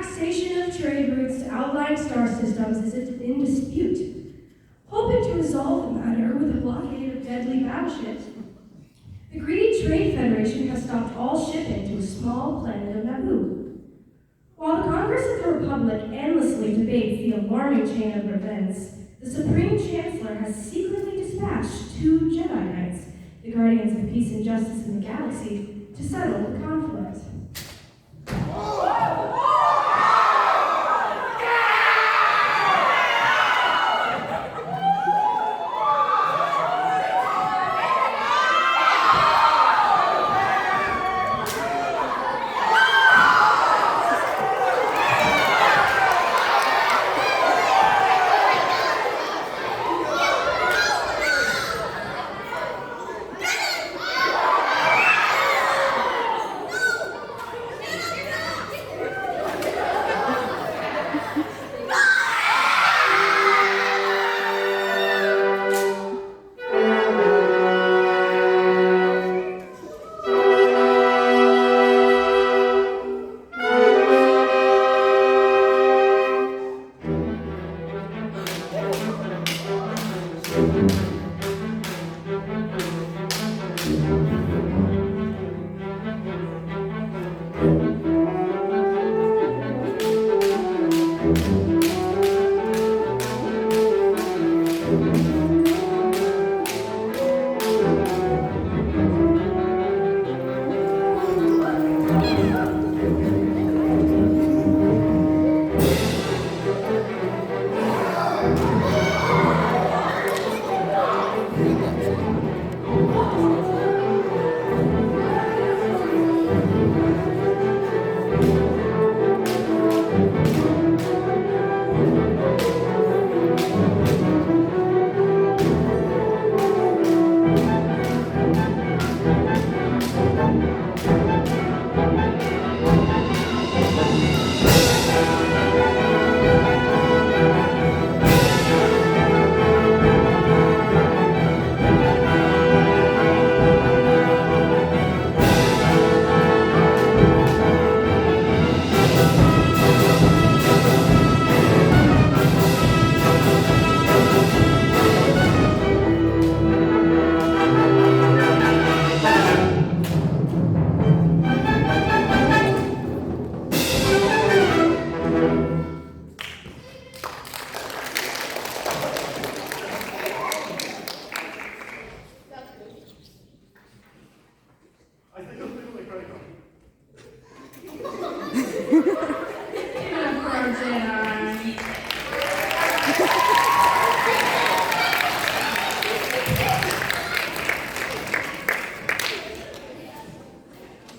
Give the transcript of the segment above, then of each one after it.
taxation of trade routes to outlying star systems is in dispute. Hoping to resolve the matter with a blockade of deadly battleships, the greedy Trade Federation has stopped all shipping to a small planet of Naboo. While the Congress of the Republic endlessly debates the alarming chain of events, the Supreme Chancellor has secretly dispatched 2 Jedi Knights, the guardians of peace and justice in the galaxy, to settle the conflict.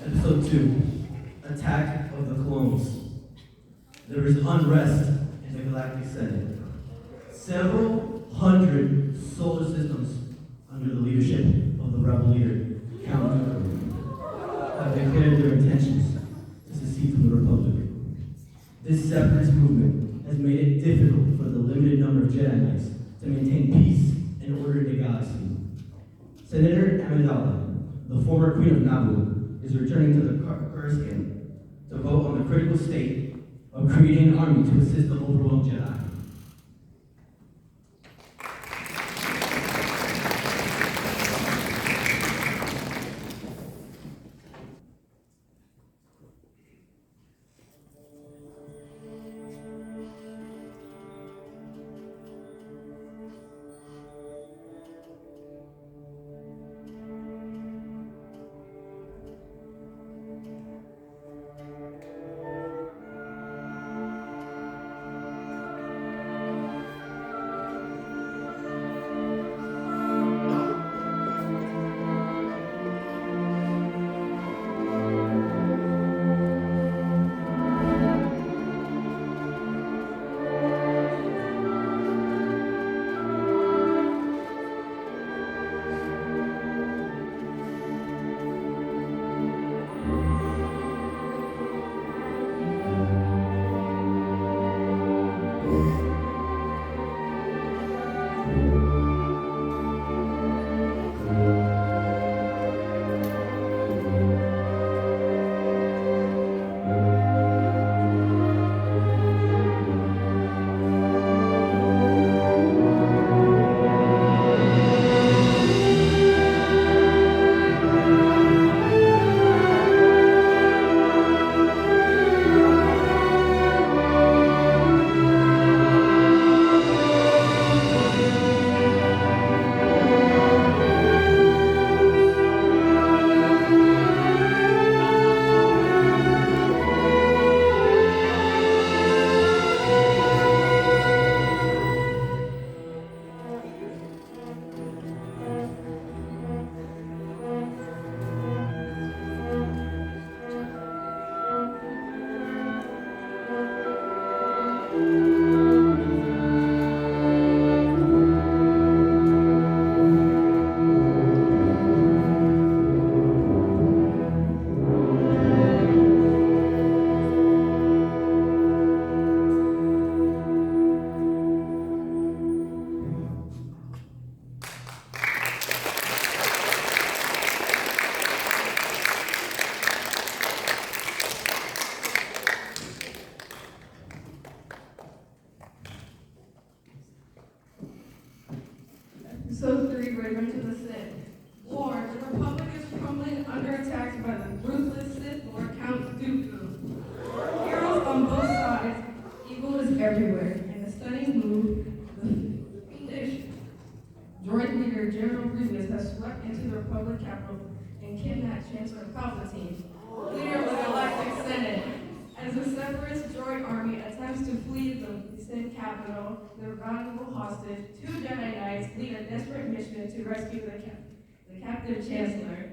Episode 2, Attack of the Clones. There is unrest in the Galactic Senate. Several hundred solar systems under the leadership of the rebel leader, Count Dooku, have declared their intentions to secede from the Republic. This separatist movement has made it difficult for the limited number of Jedi Knights to maintain peace and order in the galaxy. Senator Amidala, the former Queen of Naboo, is returning to the Coruscant to vote on the critical state of creating an army to assist the overwhelmed Jedi. So three ravens to the Sith. War, the Republic is crumbling under attack by the ruthless Sith Lord Count Dooku. Heroes on both sides, evil is everywhere, and the stunning move, the fiendish droid leader General Grievous has swept into the Republic capital and kidnapped Chancellor Palpatine, leader of the Galactic Senate. As the Separatist droid army attempts to flee the Sith capital, the valuable hostage, two Jedi Knights lead a desperate mission to rescue the captive Chancellor.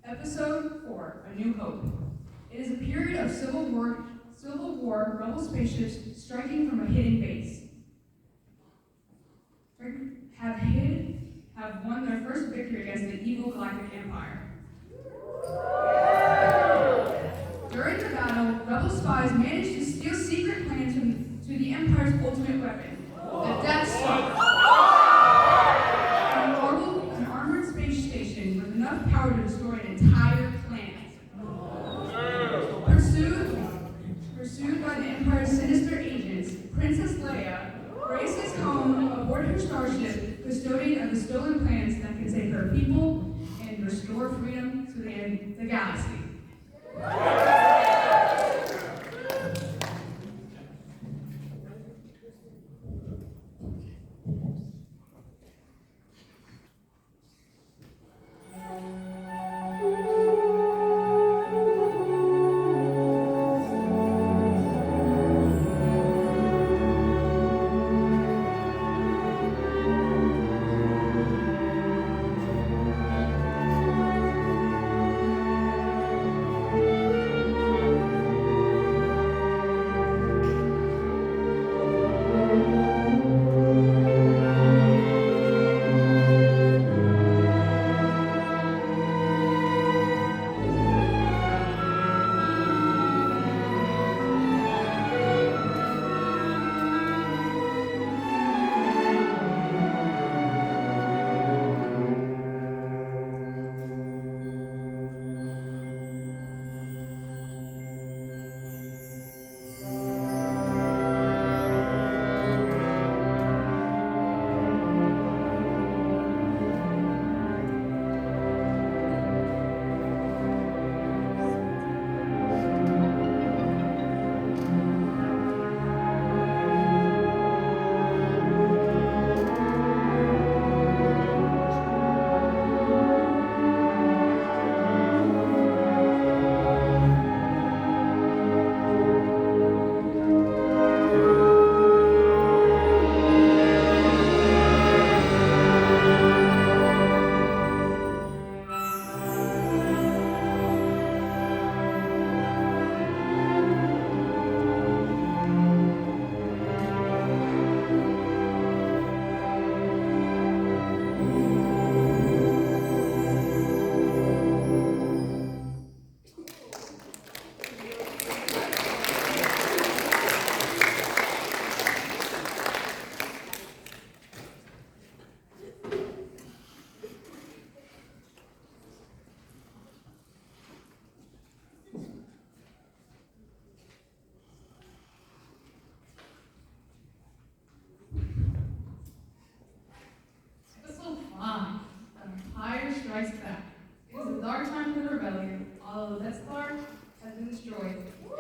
Episode 4, A New Hope. It is a period of Civil War, rebel spaceships striking from a hidden base. Have won their first victory against the evil Galactic Empire. During the battle, rebel spies managed to steal secret plans to the Empire's ultimate weapon, the Death Star. An armored space station with enough power to destroy an entire planet. Pursued by the Empire's sinister agents, Princess Leia races home aboard her starship, custodian of the stolen plans that can save her people and restore freedom to the galaxy.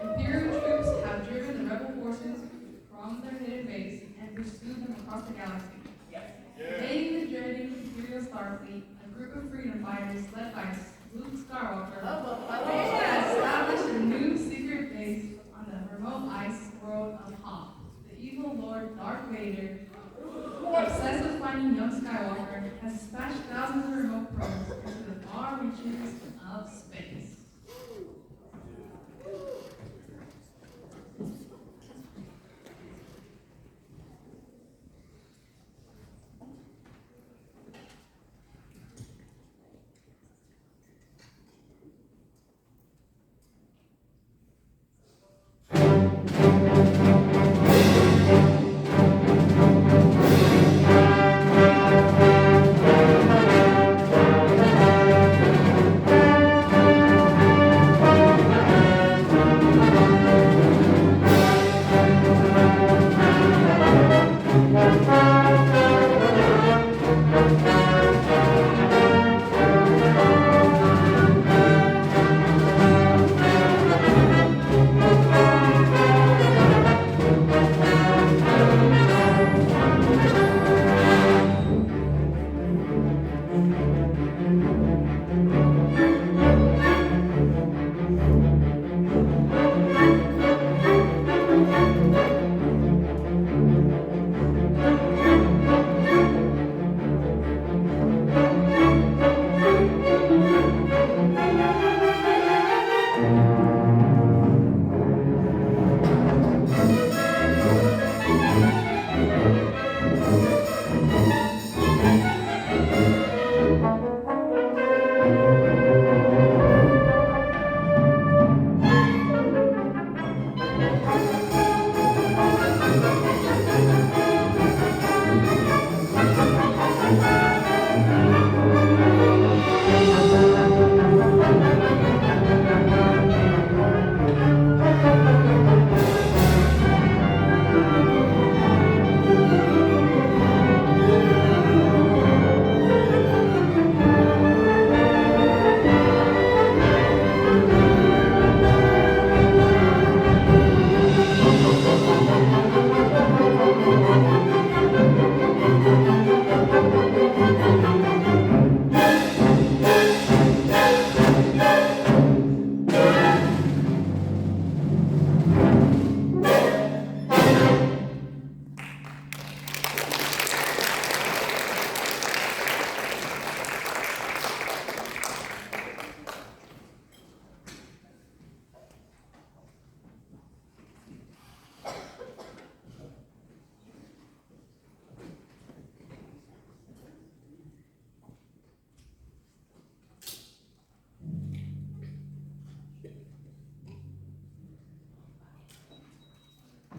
Imperial troops have driven the rebel forces from their hidden base and pursued them across the galaxy. Invading the dreaded Imperial Starfleet, a group of freedom fighters led by Luke Skywalker has established a new secret base on the remote ice world of Hoth. The evil Lord Darth Vader, obsessed with finding young Skywalker, has dispatched thousands of remote probes into the far reaches of space.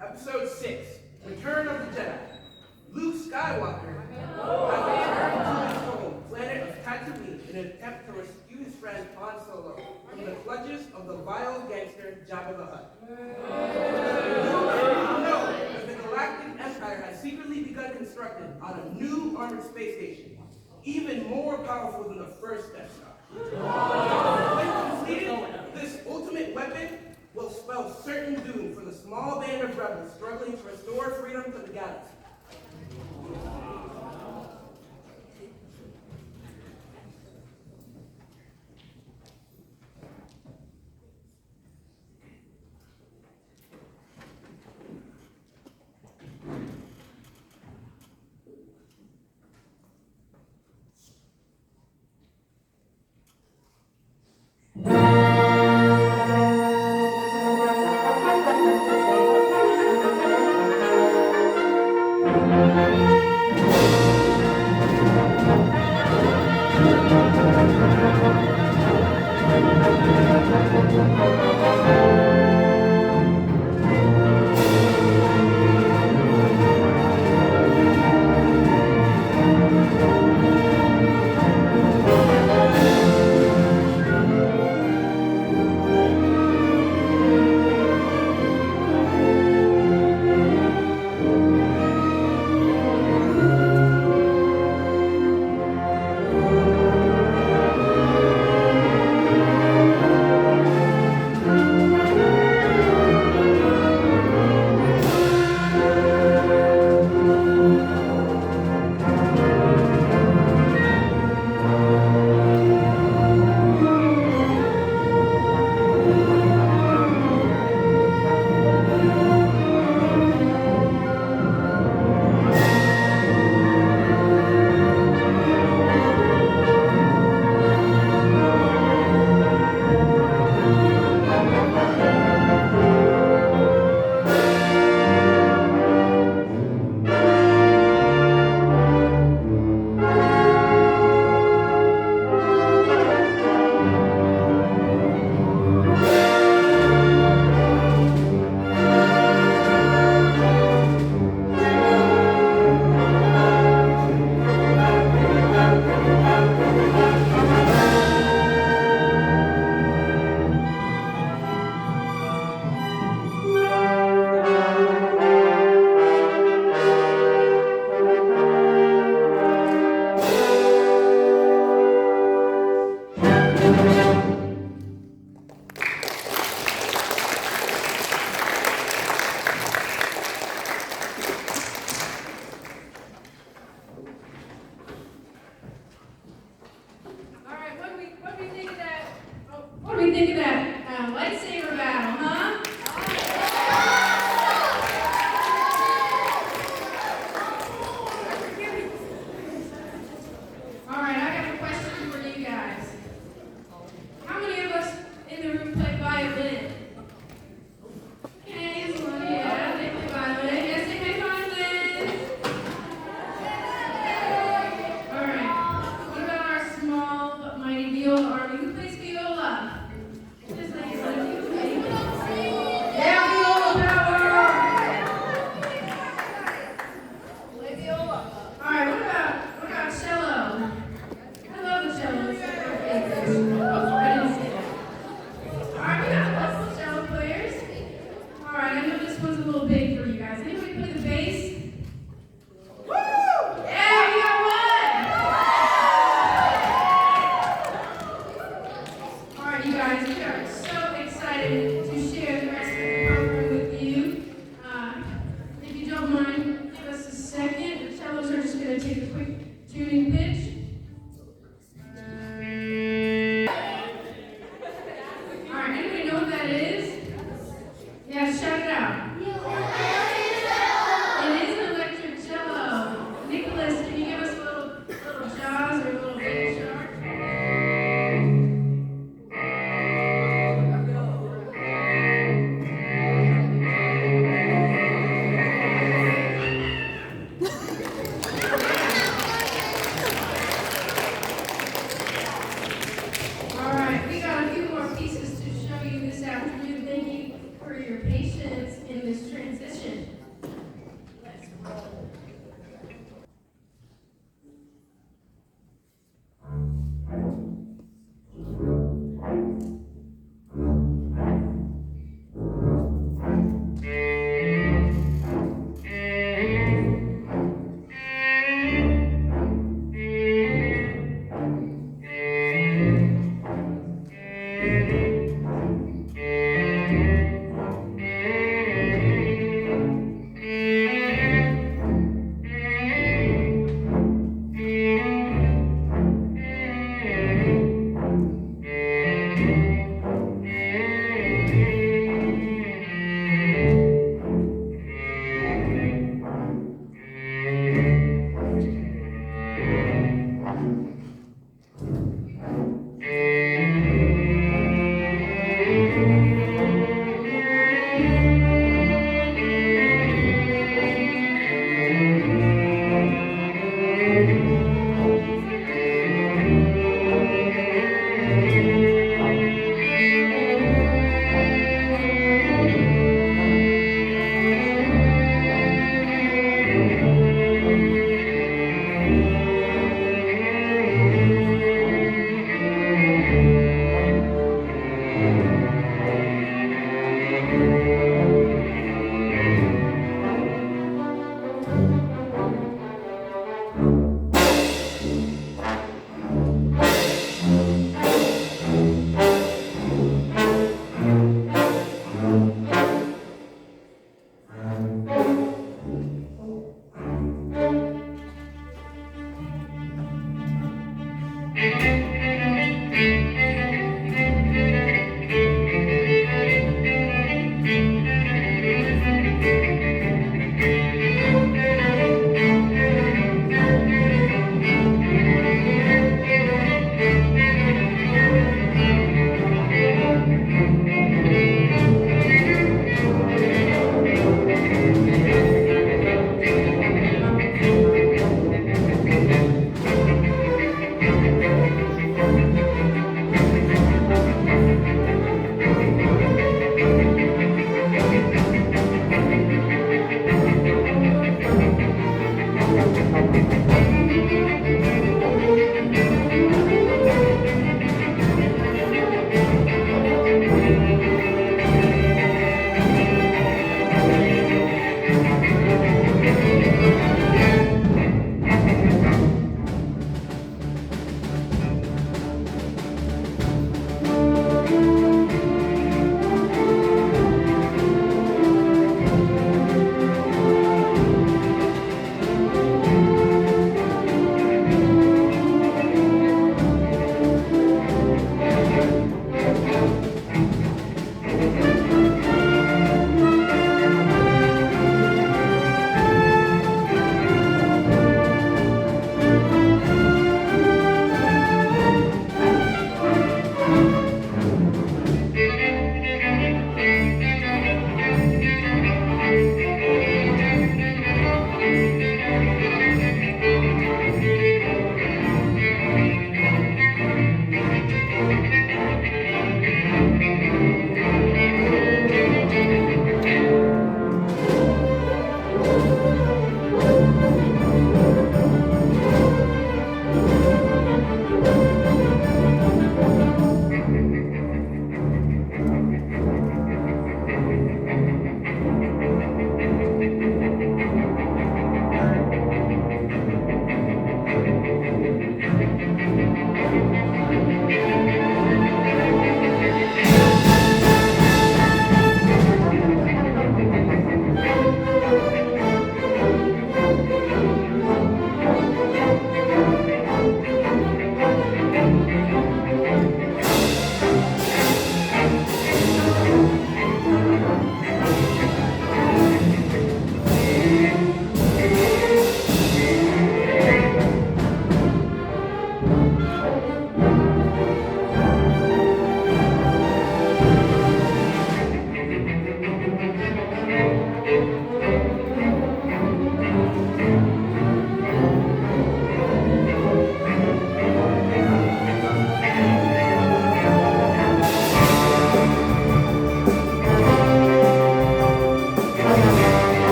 Episode 6, Return of the Jedi. Luke Skywalker has returned to his home, planet of Tatooine, in an attempt to rescue his friend Han Solo from the clutches of the vile gangster Jabba the Hutt. Little know that the Galactic Empire has secretly begun constructing on a new armored space station, even more powerful than the first Death Star. When completed, this ultimate weapon will spell certain doom for the small band of rebels struggling to restore freedom to the galaxy. a little big for you guys. Anybody play the bass? Woo! Yeah, we got one! All right, you guys, we are so excited to share the rest of the program with you. If you don't mind, give us a second. The cellos are just going to take a quick tuning pitch. All right, anybody know what that is? Yeah, shout it out. It is an electric cello. Nicholas, can you give us a little jaws or a little baby shark? All right, we got a few more pieces to show you this afternoon. Thank you for your patience in this transition. Let's roll.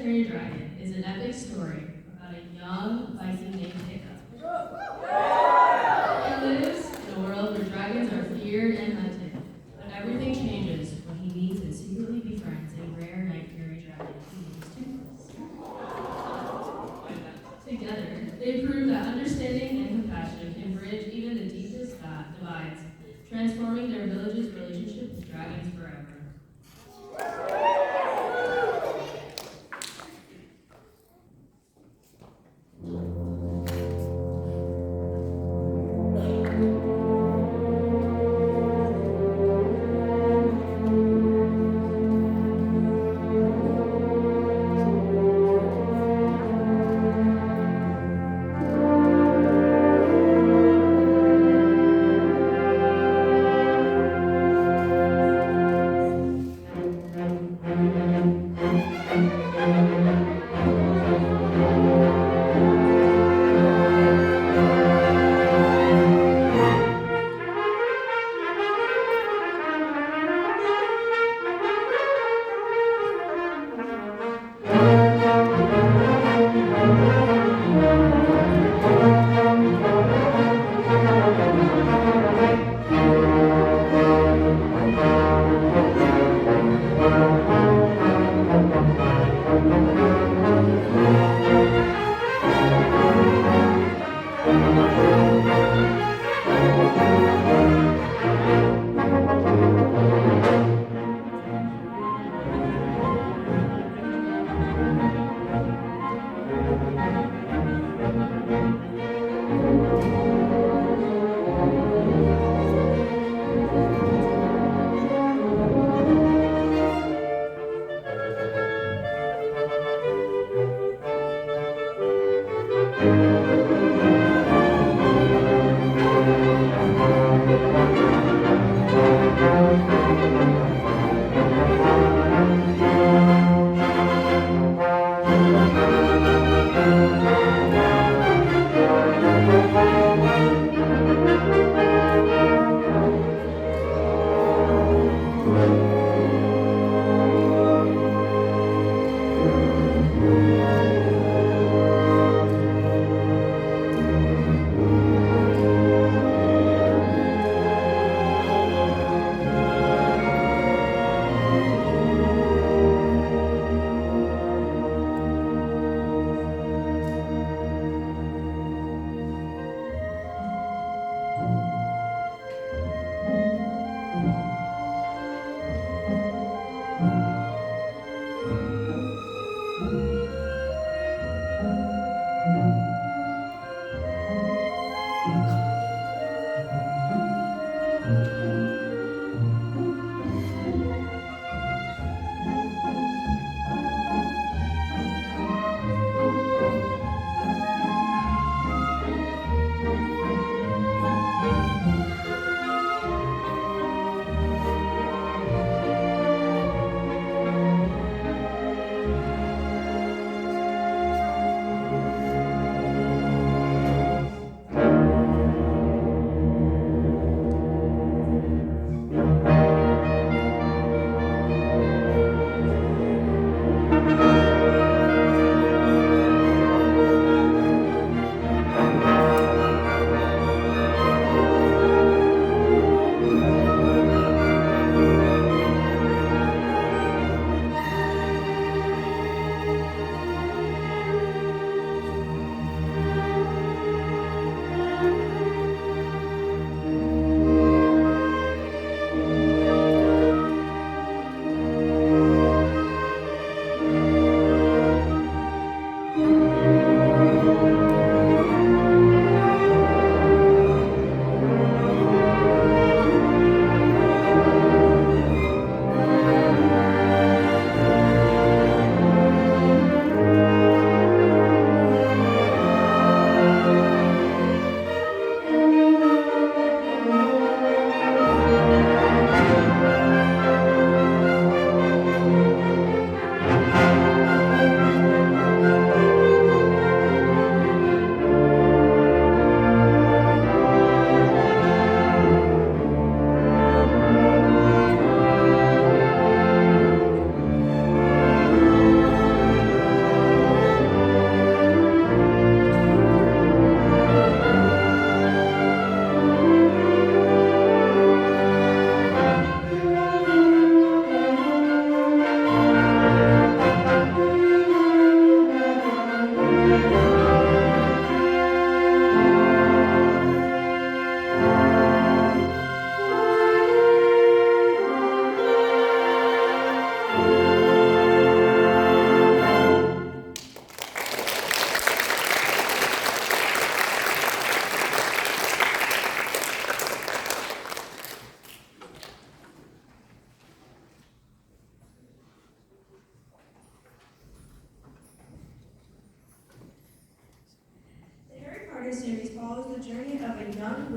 Hereditary Dragon is an epic story about a young Viking named Hiccup. He lives in a world where dragons are feared and hunted, but everything changes when he meets and secretly befriends a rare night fairy dragon who names Toothless. Together, they prove that understanding and compassion can bridge even the deepest divides, transforming their village's relationship with dragons forever.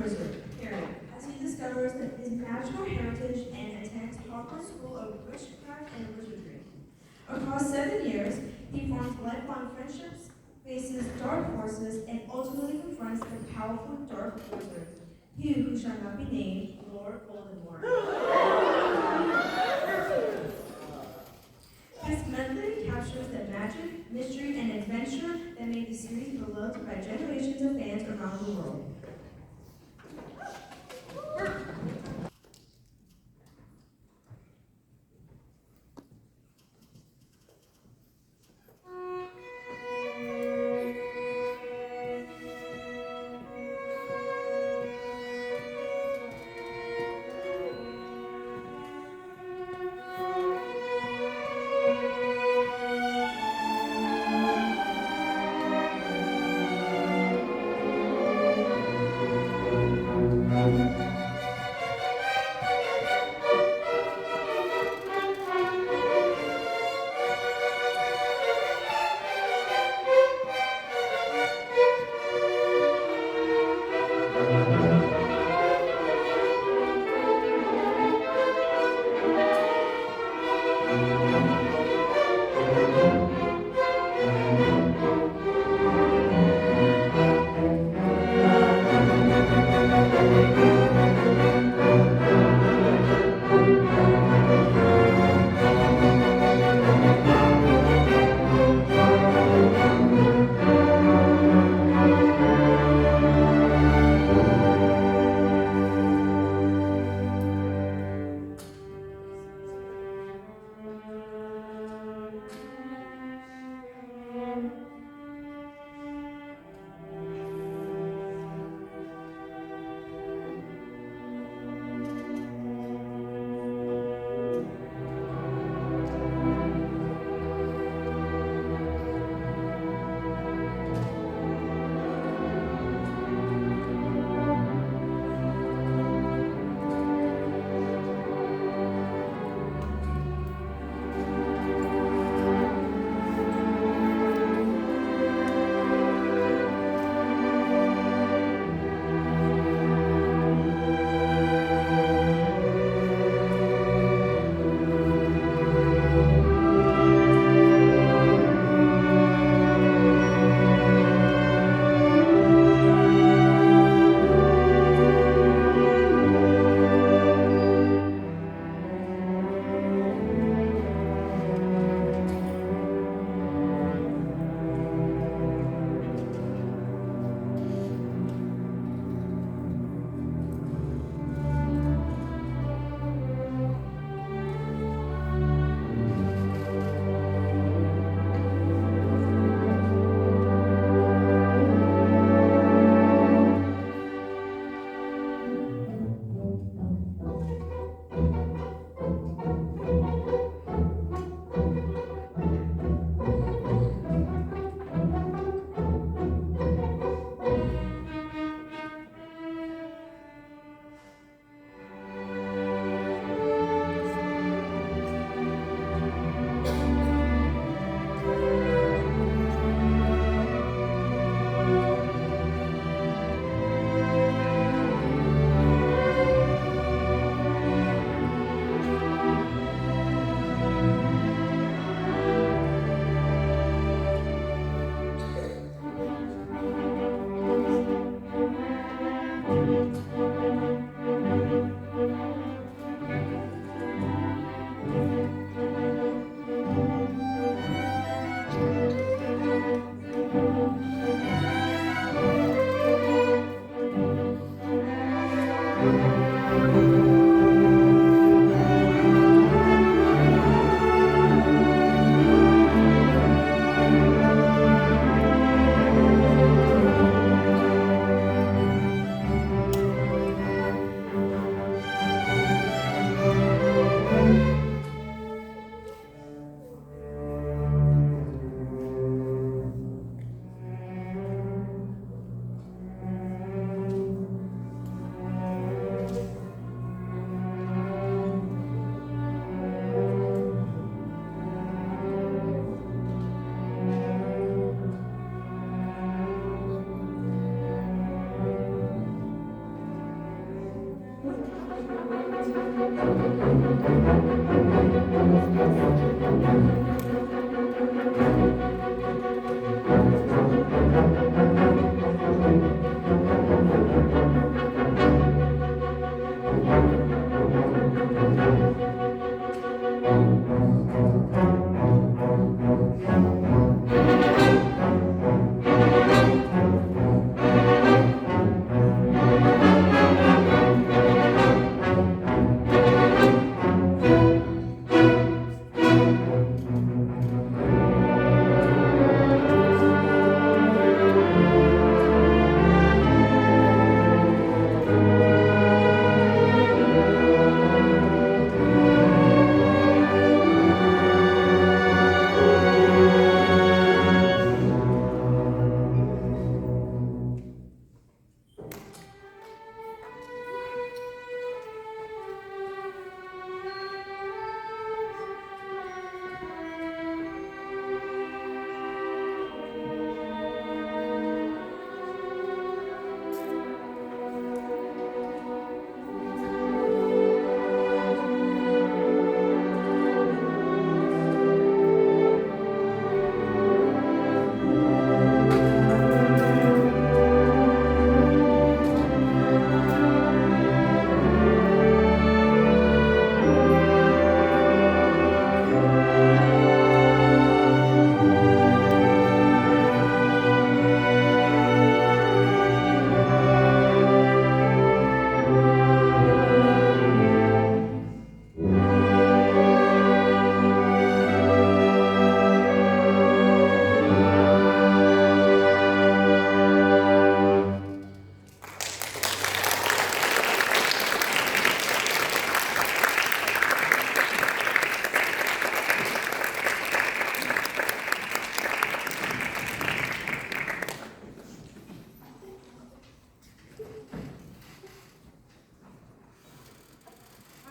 wizard, Harry, as he discovers his magical heritage and attends Hogwarts School of Witchcraft and Wizardry. Across 7 years, he forms lifelong friendships, faces dark forces, and ultimately confronts the powerful dark wizard, he who shall not be named Lord Voldemort. His method captures the magic, mystery, and adventure that made the series beloved by generations of fans around the world.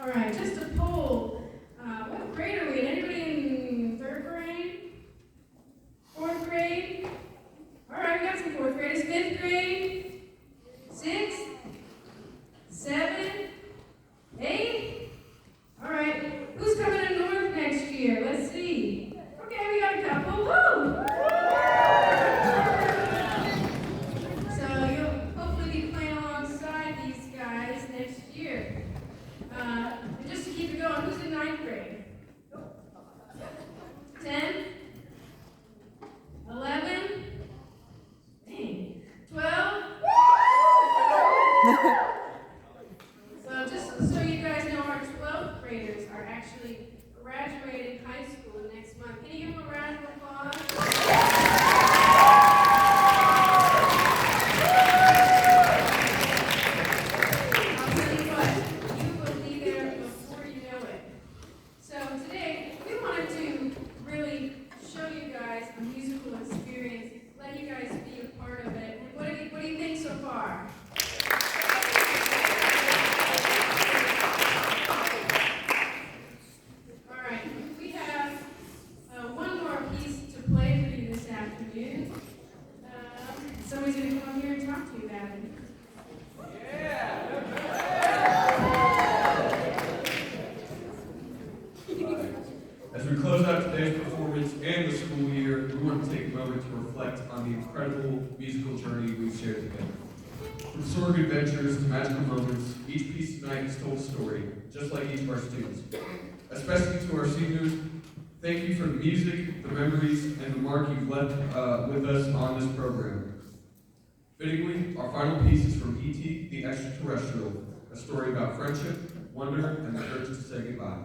All right, just a poll. What grade are we in? Anybody in third grade? Fourth grade? All right, we got some fourth graders. Fifth grade? Sixth? Seventh? Eighth? All right, who's coming to North next year? Let's see. Okay, we got a couple. Woo! So you'll hopefully be playing alongside these guys next year. And just to keep it going, who's in ninth grade? 10? 11? Dang. 12? So just so you guys know, our 12th graders are actually graduating high school next month. Can you give them a round of applause? I'll tell you what, you will be there before you know it. So today, we wanted to really show you guys a musical experience, let you guys be a part of it. What do you think so far? All right, we have one more piece to play for you this afternoon. Somebody's going to come up here and talk to you about it. As we close out today's performance and the school year, we want to take a moment to reflect on the incredible musical journey we've shared together. From sordid adventures to magical moments, each piece tonight has told a story, just like each of our students. Especially to our seniors, thank you for the music, the memories, and the mark you've left with us on this program. Fittingly, our final piece is from E.T. the Extraterrestrial, a story about friendship, wonder, and the courage to say goodbye.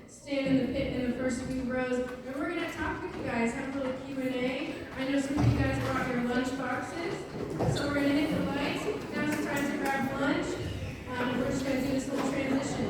stand in the pit in the first few rows, and we're gonna talk with you guys, have a little Q&A. I know some of you guys brought your lunch boxes, so we're gonna hit the lights. Now's the time to grab lunch. We're just gonna do this little transition